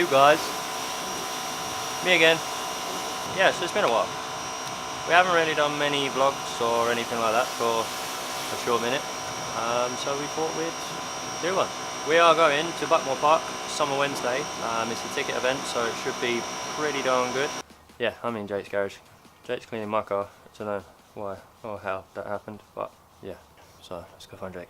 up guys? Me again. Yeah, so it's been a while. We haven't really done many vlogs or anything like that for a short minute, so we thought we'd do one. We are going to Buckmore Park, Summer Wednesday. It's a ticket event, so it should be pretty darn good. Yeah, I'm in Jake's garage. Jake's cleaning my car. I don't know why or how that happened, but yeah. So let's go find Jake.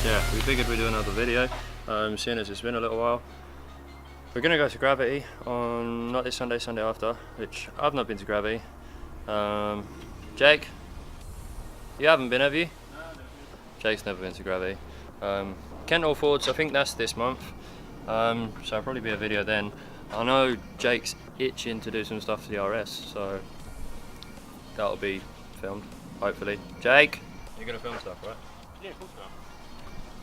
Yeah, we figured we'd do another video, seeing as it's been a little while. We're going to go to Gravity on, not this Sunday, Sunday after, which I've not been to Gravity. Jake, you haven't been, have you? No, never been. Jake's never been to Gravity. Kent All Fords, I think that's this month, so I'll probably be a video then. I know Jake's itching to do some stuff to the RS, so that'll be filmed, hopefully. Jake, you're going to film stuff, right? Yeah, of course not.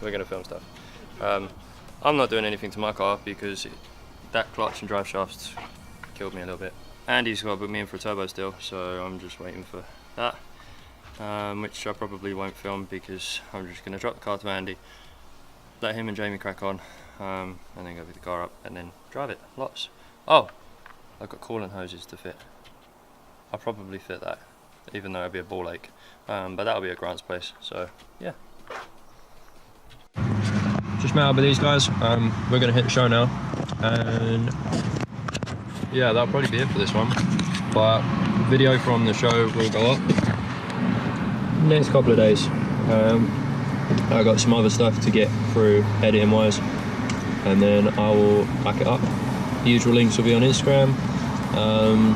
We're going to film stuff. I'm not doing anything to my car because that clutch and drive shafts killed me a little bit. Andy's got to put me in for a turbo still, so I'm just waiting for that, which I probably won't film because I'm just going to drop the car to Andy, let him and Jamie crack on, and then go pick the car up and then drive it lots. Oh, I've got coolant hoses to fit. I'll probably fit that, even though it'll be a ball ache, but that'll be at Grant's place, so yeah. Just met up with these guys. We're going to hit the show now, and yeah, that'll probably be it for this one, but video from the show will go up next couple of days. I got some other stuff to get through editing wise, and then I will back it up. The usual links will be on Instagram.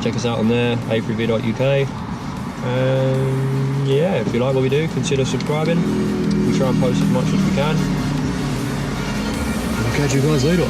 Check us out on there, a3v.uk. Yeah, if you like what we do, consider subscribing. We try and post as much as we can. I'll catch you guys later.